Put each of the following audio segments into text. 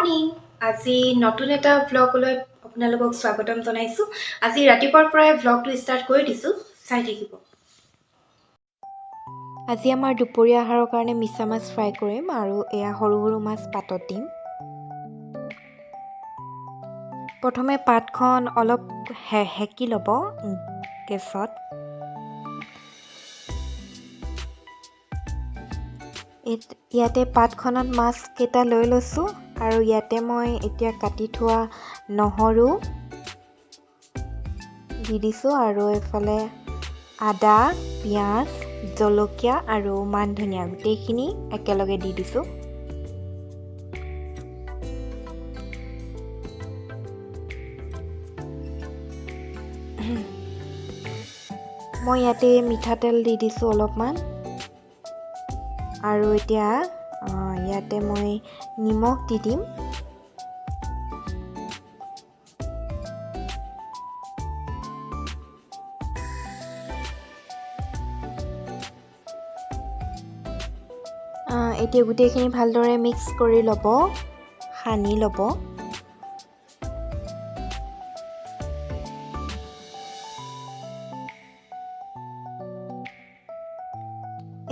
Morning আজি নতুন এটা ব্লগলৈ আপোনালোকক স্বাগতম জনাইছোঁ। আজি ৰাতিপুৱাৰ পৰাই ব্লগটো ষ্টাৰ্ট কৰি দিছোঁ, চাই থাকিব। আজি আমাৰ দুপৰীয়া আহাৰৰ কাৰণে মিছা মাছ ফ্ৰাই কৰিম আৰু এয়া সৰু সৰু মাছ পাতত দিম। প্ৰথমে পাতখন অলপ সেকি ল'ব গেছত। ইয়াতে পাতখনত মাছ কেইটা লৈ লৈছোঁ আৰু ইয়াতে মই এতিয়া কাটি থোৱা নহৰু দি দিছোঁ আৰু এইফালে আদা, পিঁয়াজ, জলকীয়া আৰু মান ধনিয়া গোটেইখিনি একেলগে দি দিছোঁ। মই ইয়াতে মিঠাতেল দি দিছোঁ অলপমান আৰু এতিয়া ইয়াতে মই নিমখ দি দিম। এতিয়া গোটেইখিনি ভালদৰে মিক্স কৰি ল'ব, সানি ল'ব।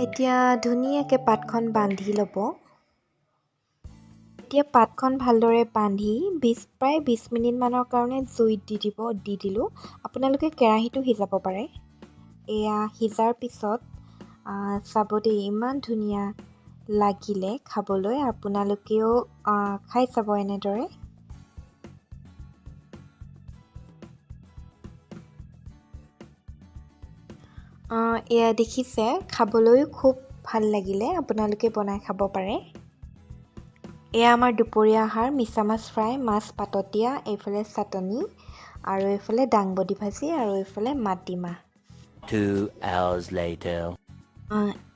এতিয়া ধুনীয়াকৈ পাতখন বান্ধি ল'ব। এতিয়া পাতখন ভালদৰে বান্ধি প্ৰায় 20 মিনিটমানৰ কাৰণে জুইত দি দিলোঁ। আপোনালোকে কেৰাহীটো সিজাব পাৰে। এয়া সিজাৰ পিছত চাব দেই, ইমান ধুনীয়া লাগিলে খাবলৈ। আপোনালোকেও খাই চাব এনেদৰে। এয়া দেখিছে, খাবলৈও খুব ভাল লাগিলে। আপোনালোকে বনাই খাব পাৰে। এয়া আমাৰ দুপৰীয়া আহাৰ, মিছা মাছ ফ্ৰাই, মাছ পাতত দিয়া, এইফালে চাটনি আৰু এইফালে দাংবডি ভাজি আৰু এইফালে মাটিমাহ। 2 hours later.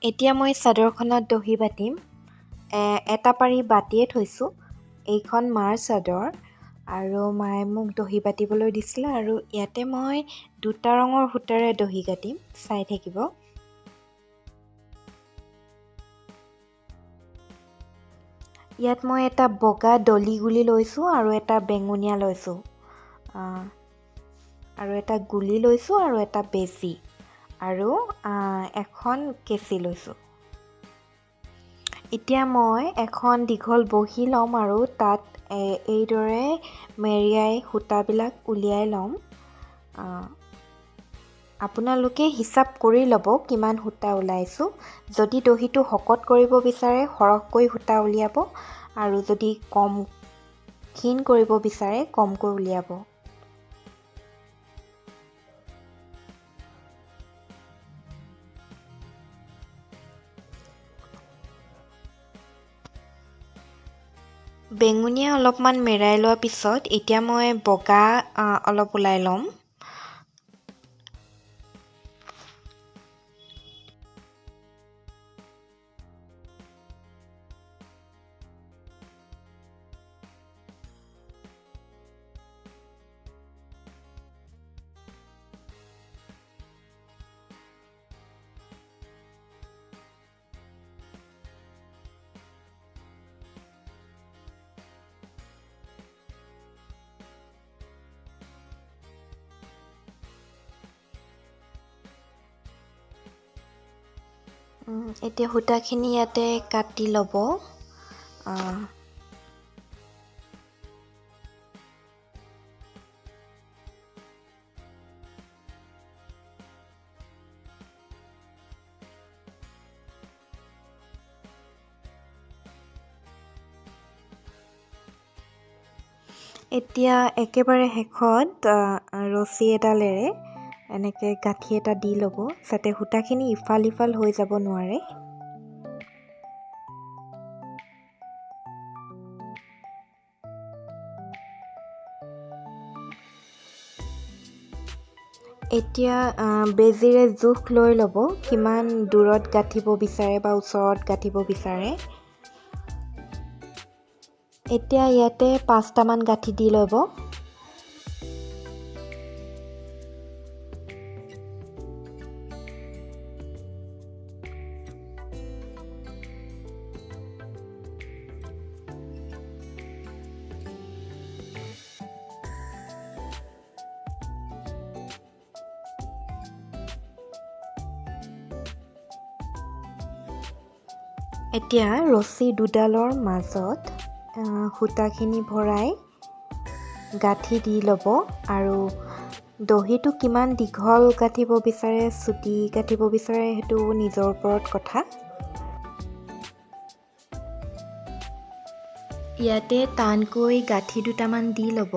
এতিয়া মই চাদৰখনত দহি বাটিম। এটা পাৰি বাটিয়ে থৈছোঁ। এইখন মাৰ চাদৰ আৰু মায়ে মোক দহি বাটিবলৈ দিছিলে আৰু ইয়াতে মই 2টা ৰঙৰ সূতাৰে দহি কাটিম, চাই থাকিব। ইয়াত মই এটা বগা দলি গুলি লৈছোঁ আৰু এটা বেঙুনীয়া লৈছোঁ আৰু এটা গুলি লৈছোঁ আৰু এটা বেজী আৰু এখন কেঁচি লৈছোঁ। এতিয়া মই এখন দীঘল বহি ল'ম আৰু তাত এইদৰে মেৰিয়াই সূতাবিলাক উলিয়াই ল'ম। আপোনালোকে হিচাপ কৰি ল'ব কিমান সূতা ওলাইছোঁ। যদি দহিটো শকত কৰিব বিচাৰে সৰহকৈ সূতা উলিয়াব আৰু যদি ক্ষীণ কৰিব বিচাৰে কমকৈ উলিয়াব। বেঙুনীয়া অলপমান মেৰাই লোৱাৰ পিছত এতিয়া মই বগা অলপ ওলাই ল'ম। এতিয়া সূতাখিনি ইয়াতে কাটি ল'ব। এতিয়া একেবাৰে শেষত ৰছী এডালেৰে এনেকৈ গাঁঠি এটা দি ল'ব, যাতে সূতাখিনি ইফাল সিফাল হৈ যাব নোৱাৰে। এতিয়া বেজীৰে জোখ লৈ ল'ব, কিমান দূৰত গাঁঠিব বিচাৰে বা ওচৰত গাঁঠিব বিচাৰে। এতিয়া ইয়াতে 5টামান গাঁঠি দি ল'ব। এতিয়া ৰছী দুডালৰ মাজত সূতাখিনি ভৰাই গাঁঠি দি ল'ব আৰু দহিটো কিমান দীঘল গাঁঠিব বিচাৰে চুটি গাঁঠিব বিচাৰে সেইটো নিজৰ ওপৰত কথা। ইয়াতে টানকৈ গাঁঠি দুটামান দি ল'ব।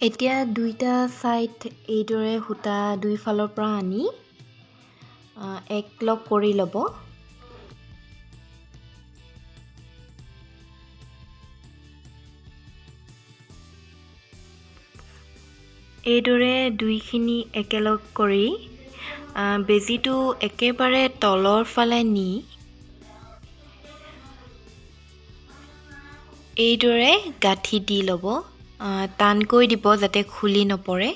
এতিয়া দুইটা ছাইড এইদৰে সূতা দুইফালৰ পৰা আনি একলগ কৰি ল'ব। এইদৰে দুইখিনি একেলগ কৰি বেজীটো একেবাৰে তলৰ ফালে নি এইদৰে গাঁঠি দি ল'ব। টানকৈ দিব যাতে খুলি নপৰে।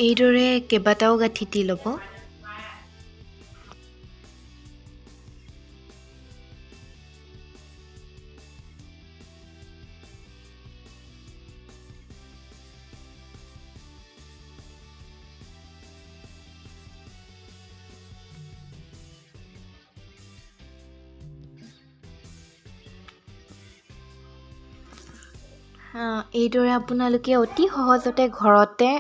এইদৰে কেইবাটাও গাঁঠি দি ল'ব। এইদৰে আপোনালোকে অতি সহজতে ঘৰতে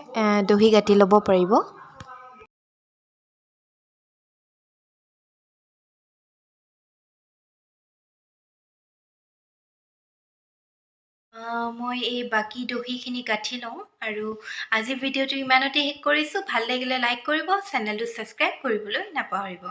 দহি গাঁঠি ল'ব পাৰিব। মই এই বাকী দহিখিনি গাঁঠি লওঁ আৰু আজিৰ ভিডিঅ'টো ইমানতে শেষ কৰিছোঁ। ভাল লাগিলে লাইক কৰিব, চেনেলটো ছাবস্ক্ৰাইব কৰিবলৈ নাপাহৰিব।